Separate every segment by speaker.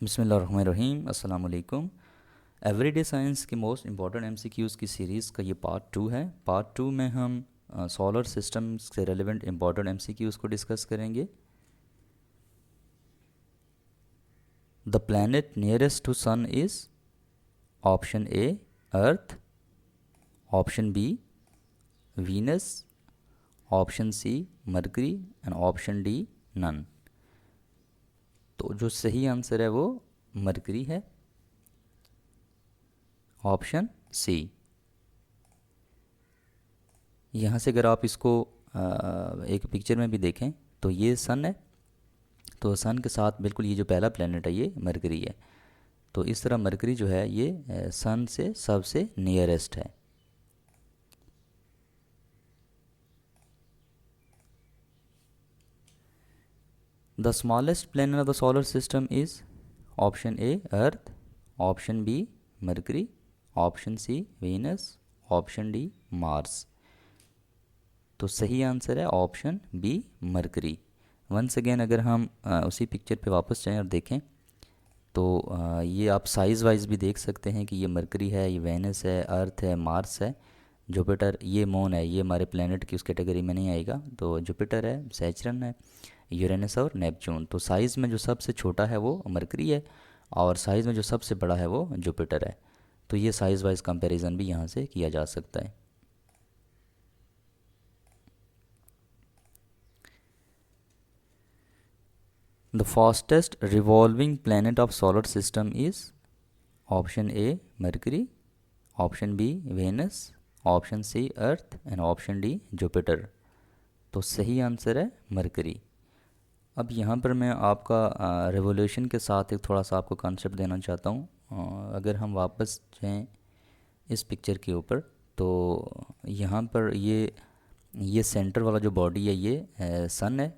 Speaker 1: बिस्मिल्लाहिर्रहमानिर्रहीम अस्सलाम वालेकुम। एवरीडे साइंस के मोस्ट इंपॉर्टेंट एमसीक्यूज़ की सीरीज़ का ये पार्ट 2 है। पार्ट 2 में हम सोलर सिस्टम से रेलिवेंट इंपॉर्टेंट एमसीक्यूज़ को डिस्कस करेंगे। The planet nearest to sun is option A Earth, option B Venus, option C Mercury and option D none. तो जो सही आंसर है वो मरकरी है, ऑप्शन सी। यहाँ से अगर आप इसको एक पिक्चर में भी देखें तो ये सन है, तो सन के साथ बिल्कुल ये जो पहला प्लेनेट है ये मरकरी है। तो इस तरह मरकरी जो है ये सन से सबसे नियरेस्ट है। The smallest planet of the solar system is option A Earth, option B Mercury, option C Venus, option D Mars. तो सही आंसर है option B Mercury. Once again अगर हम उसी पिक्चर पे वापस जाएं और देखें तो ये आप साइज़ वाइज भी देख सकते हैं कि ये मरकरी है, ये वेनस है, अर्थ है, मार्स है, जुपिटर, ये मून है। ये हमारे प्लेनेट की उस कैटेगरी में नहीं आएगा। तो जुपिटर है, सैचरन है, यूरेनस और नेपच्यून। तो साइज़ में जो सबसे छोटा है वो मरकरी है और साइज़ में जो सबसे बड़ा है वो जुपिटर है। तो ये साइज़ वाइज कंपैरिजन भी यहाँ से किया जा सकता है। The fastest revolving planet of solar system is option A Mercury, option B Venus, option C Earth and option D Jupiter. तो सही आंसर है मरकरी। अब यहाँ पर मैं आपका रेवोल्यूशन के साथ एक थोड़ा सा आपको कॉन्सेप्ट देना चाहता हूँ। अगर हम वापस जाएँ इस पिक्चर के ऊपर तो यहाँ पर ये सेंटर वाला जो बॉडी है ये सन है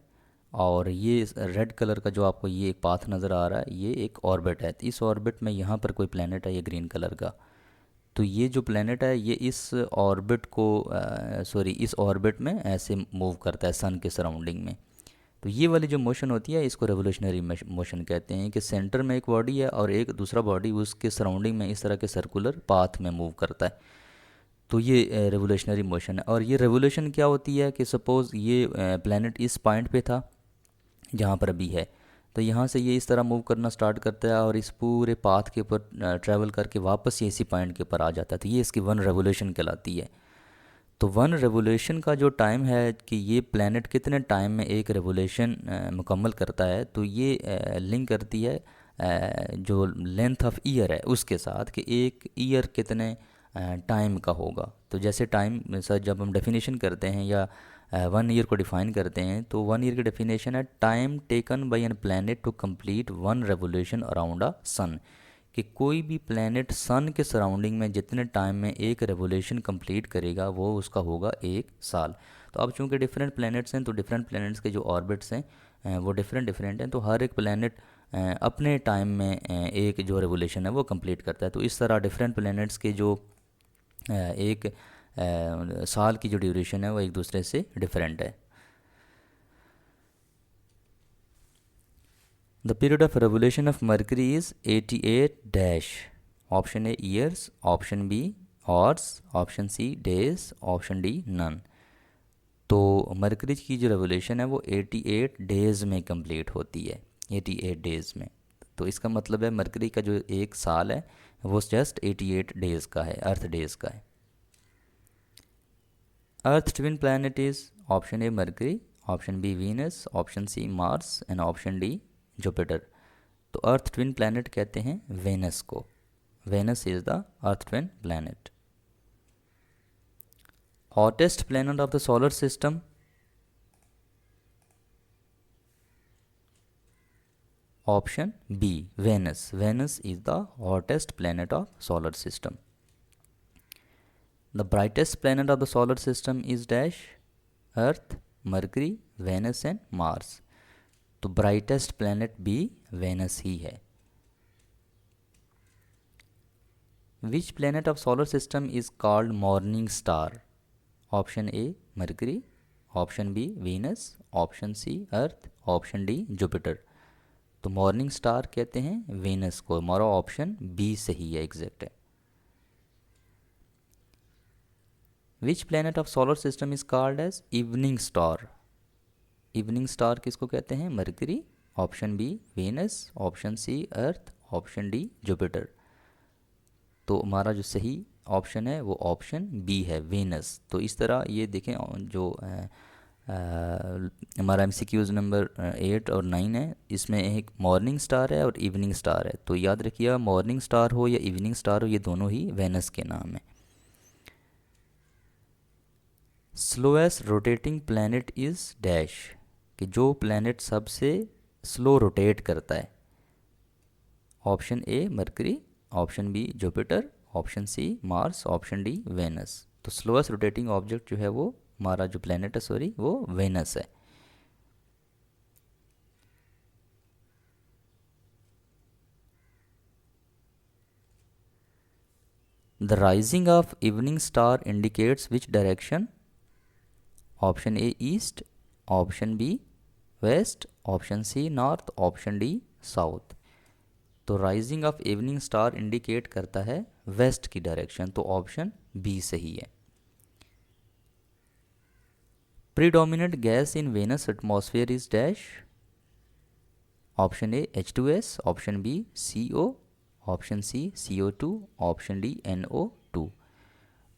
Speaker 1: और ये रेड कलर का जो आपको ये एक पाथ नज़र आ रहा है ये एक ऑर्बिट है। तो इस ऑर्बिट में यहाँ पर कोई प्लेनेट है ये ग्रीन कलर का। तो ये जो प्लेनेट है ये इस ऑर्बिट को इस ऑर्बिट में ऐसे मूव करता है सन के सराउंडिंग में। तो ये वाली जो मोशन होती है इसको रेवोल्यूशनरी मोशन कहते हैं कि सेंटर में एक बॉडी है और एक दूसरा बॉडी उसके सराउंडिंग में इस तरह के सर्कुलर पाथ में मूव करता है। तो ये रेवोल्यूशनरी मोशन है। और ये रेवोल्यूशन क्या होती है कि सपोज़ ये प्लेनेट इस पॉइंट पे था जहाँ पर अभी है, तो यहाँ से ये इस तरह मूव करना स्टार्ट करता है और इस पूरे पाथ के ऊपर ट्रैवल करके वापस ये इसी पॉइंट के ऊपर आ जाता है। तो ये इसकी वन रेवोल्यूशन कहलाती है। तो वन रेवोल्यूशन का जो टाइम है कि ये प्लेनेट कितने टाइम में एक रेवोल्यूशन मुकम्मल करता है, तो ये लिंक करती है जो लेंथ ऑफ ईयर है उसके साथ कि एक ईयर कितने टाइम का होगा। तो जैसे टाइम सर जब हम डेफिनेशन करते हैं या वन ईयर को डिफाइन करते हैं तो वन ईयर की डेफिनेशन है time taken by an planet to complete one revolution around a sun. कि कोई भी प्लेनेट सन के सराउंडिंग में जितने टाइम में एक रेवोल्यूशन कंप्लीट करेगा वो उसका होगा एक साल। तो अब चूंकि डिफरेंट प्लैनेट्स हैं तो डिफरेंट प्लैनेट्स के जो ऑर्बिट्स हैं वो डिफरेंट डिफरेंट हैं। तो हर एक प्लैनेट अपने टाइम में एक जो रेवोल्यूशन है वो कंप्लीट करता है। तो इस तरह डिफरेंट प्लैनेट्स के जो एक साल की जो ड्यूरेशन है वो एक दूसरे से डिफरेंट है। The period of revolution of Mercury is 88 dash. Option A years, option B hours, option C days, option D none. तो मरकरी की जो रेवोल्यूशन है वो 88 डेज़ में कंप्लीट होती है, 88 डेज़ में। तो इसका मतलब है मरकरी का जो एक साल है वो जस्ट 88 डेज़ का है, अर्थ डेज़ का है। Earth twin planet is option A Mercury, option B Venus, option C Mars and option D Jupiter. तो अर्थ ट्विन प्लैनेट कहते हैं वेनस को। Venus is the Earth twin planet. Hottest planet of the solar system, option B Venus. Venus is the hottest planet of solar system. The brightest planet of the solar system is dash Earth, Mercury, Venus and Mars. तो brightest planet भी Venus ही है। Which planet of solar system is called morning star? Option A Mercury, option B Venus, option C Earth, option D Jupiter. तो morning star कहते हैं Venus को। हमारा option B सही है, एग्जैक्ट है। Which planet of solar system is called as evening star? Evening star किसको कहते हैं? Mercury, option B Venus, option C Earth, option D Jupiter. तो हमारा जो सही ऑप्शन है वो ऑप्शन बी है, वेनस। तो इस तरह ये देखें, जो हमारा MCQs नंबर 8 और 9 है, इसमें एक मॉर्निंग स्टार है और इवनिंग स्टार है। तो याद रखिए, मॉर्निंग स्टार हो या इवनिंग स्टार हो, ये दोनों ही वेनस के नाम है। Slowest rotating planet is dash, कि जो प्लैनेट सबसे स्लो रोटेट करता है। Option A Mercury, option B Jupiter, option C Mars, option D Venus. तो स्लोएस्ट रोटेटिंग ऑब्जेक्ट जो है वो हमारा जो प्लैनेट है, सॉरी, वो वेनस है। The rising of evening star indicates which direction? Option A east, option B west, option C north, option D south. तो rising of evening star indicate करता है वेस्ट की डायरेक्शन, तो ऑप्शन बी सही है। Predominant gas in Venus atmosphere is dash? Option A H2S, option B CO, option C CO2, option D NO2।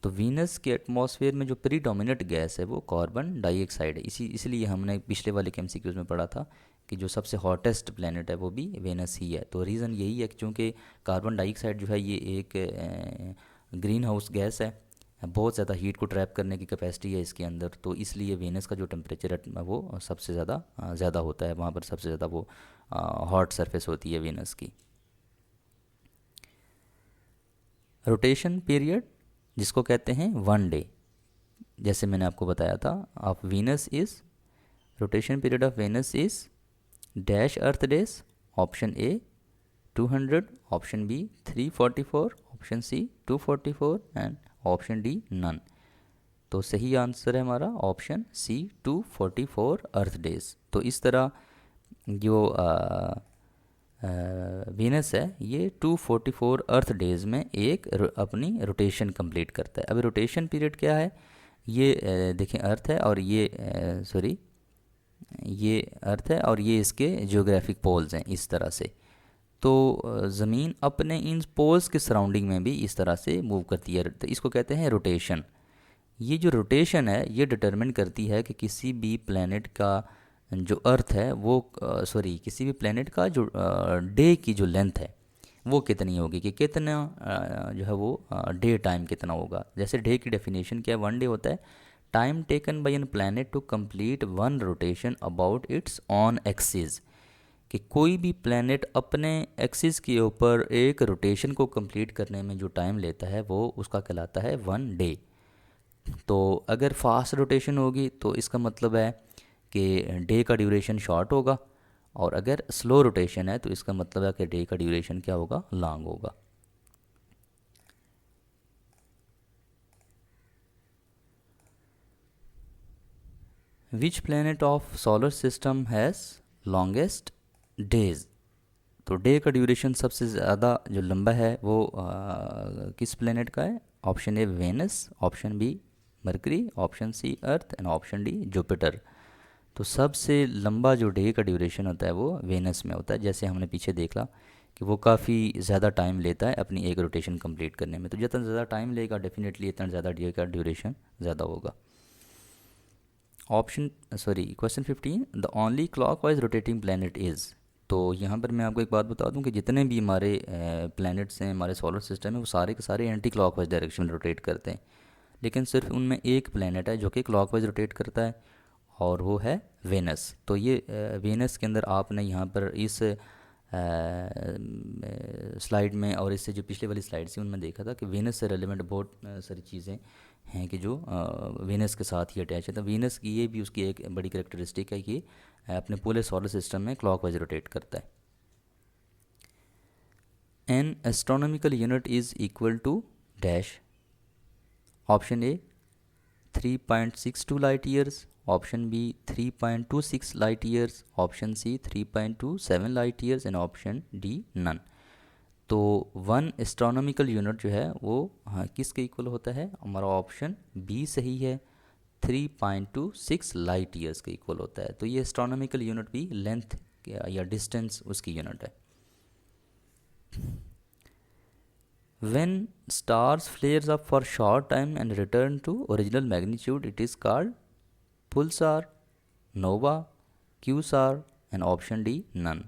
Speaker 1: तो Venus के atmosphere में जो प्रीडोमिनेंट गैस है वो कार्बन डाइऑक्साइड है। इसलिए हमने पिछले वाले के MCQs में पढ़ा था कि जो सबसे हॉटेस्ट प्लेनेट है वो भी वेनस ही है। तो रीज़न यही है कि चूँकि कार्बन डाइऑक्साइड जो है ये एक ग्रीन हाउस गैस है, बहुत ज़्यादा हीट को ट्रैप करने की कैपेसिटी है इसके अंदर। तो इसलिए वेनस का जो टेम्परेचर है वो सबसे ज़्यादा होता है, वहाँ पर सबसे ज़्यादा वो हॉट सरफेस होती है वेनस की। रोटेशन पीरियड जिसको कहते हैं 1 डे, जैसे मैंने आपको बताया था, of Venus is, rotation period of Venus is dash Earth days. Option A 200, option B 344, option C 244 and option D none. तो सही आंसर है हमारा ऑप्शन सी 244 अर्थ डेज। तो इस तरह जो वीनस है ये 244 अर्थ डेज़ में एक अपनी रोटेशन कंप्लीट करता है। अब रोटेशन पीरियड क्या है? ये देखें अर्थ है और ये सॉरी, ये अर्थ है और ये इसके जियोग्राफिक पोल्स हैं इस तरह से। तो ज़मीन अपने इन पोल्स के सराउंडिंग में भी इस तरह से मूव करती है, तो इसको कहते हैं रोटेशन। ये जो रोटेशन है ये डिटरमिन करती है कि किसी भी प्लैनेट का जो अर्थ है वो सॉरी किसी भी प्लैनेट का जो डे की जो लेंथ है वो कितनी होगी, कि कितना जो है वो डे टाइम कितना होगा। जैसे डे की डेफिनेशन क्या है? 1 डे होता है time taken by an planet to complete 1 rotation about its own axis, कि कोई भी प्लैनेट अपने एक्सिस के ऊपर एक रोटेशन को कंप्लीट करने में जो टाइम लेता है वो उसका कहलाता है 1 डे। तो अगर फास्ट रोटेशन होगी तो इसका मतलब है कि डे का ड्यूरेशन शॉर्ट होगा, और अगर स्लो रोटेशन है तो इसका मतलब है कि डे का ड्यूरेशन क्या होगा? लॉन्ग होगा। विच planet of solar system has longest days? तो डे का ड्यूरेशन सबसे ज़्यादा जो लंबा है वो किस प्लैनेट का है? Option A Venus, option B Mercury, option C Earth and option D Jupiter. तो सबसे लंबा जो डे का ड्यूरेशन होता है वो वेनस में होता है। जैसे हमने पीछे देखा कि वो काफ़ी ज़्यादा टाइम लेता है अपनी एक रोटेशन कंप्लीट करने में। तो जितना ज़्यादा टाइम लेगा डेफिनेटली इतना ज़्यादा डे का ड्यूरेशन ज़्यादा होगा। Option sorry question 15, the only clockwise rotating planet is. तो यहाँ पर मैं आपको एक बात बता दूँ कि जितने भी हमारे प्लैनेट्स हैं हमारे सोलर सिस्टम में वो सारे के सारे एंटी क्लॉकवाइज डायरेक्शन में रोटेट करते हैं, लेकिन सिर्फ उनमें एक प्लैनेट है जो कि क्लॉकवाइज रोटेट करता है और वो है वेनस। तो ये वेनस के अंदर आपने यहाँ पर इस स्लाइड में और इससे जो पिछले वाली स्लाइड थी उनमें देखा था कि वेनस से रेलिवेंट बहुत सारी चीज़ें हैं कि जो वेनस के साथ ही अटैच है। तो वेनस की ये भी उसकी एक बड़ी करेक्टरिस्टिक है कि अपने पूरे सोलर सिस्टम में क्लॉकवाइज रोटेट करता है। An astronomical unit is equal to dash. Option A 3.62 light years, option B 3.26 light years, option C 3.27 light years and option D none. तो 1 एस्ट्रोनॉमिकल यूनिट जो है वो हाँ किसके इक्वल होता है, हमारा ऑप्शन बी सही है, 3.26 लाइट ईयर्स के इक्वल होता है। तो ये एस्ट्रोनॉमिकल यूनिट भी लेंथ या डिस्टेंस उसकी यूनिट है। When stars flares up for short time and return to original magnitude, it is called pulsar, nova, quasar and option D none।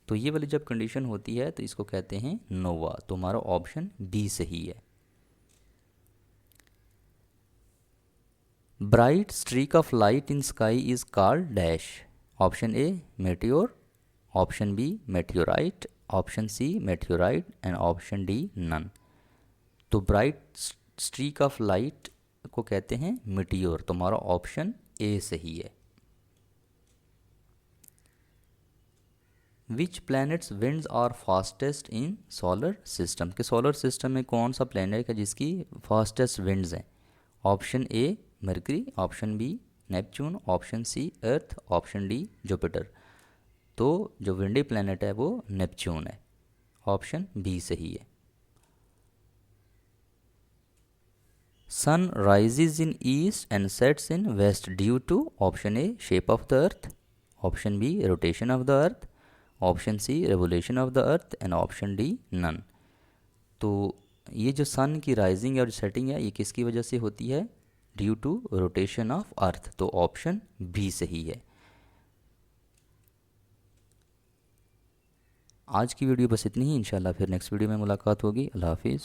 Speaker 1: तो ये वाली जब कंडीशन होती है तो इसको कहते हैं नोवा। तो हमारा ऑप्शन बी सही है। Bright streak of light in sky is called dash. Option A meteor, option B meteorite, option C meteorite and option D none. तो ब्राइट स्ट्रीक ऑफ लाइट को कहते हैं मेटियोर। तो हमारा ऑप्शन ए सही है। Which planets winds are fastest in solar system. के solar system में कौन सा प्लैनेट है जिसकी फास्टेस्ट विंड्स हैं। Option A Mercury, option B Neptune, option C Earth, option D Jupiter. तो जो विंडी प्लैनेट है वो नेपच्यून है। ऑप्शन बी सही है। Sun rises in east and sets in west due to option A shape of the Earth, option B rotation of the Earth, option C revolution of the Earth and option D none. तो ये जो सन की rising और setting है ये किसकी वजह से होती है, due to rotation of Earth. तो ऑप्शन बी सही है। आज की वीडियो बस इतनी ही। इंशाल्लाह फिर नेक्स्ट वीडियो में मुलाकात होगी। अल्लाह हाफिज़।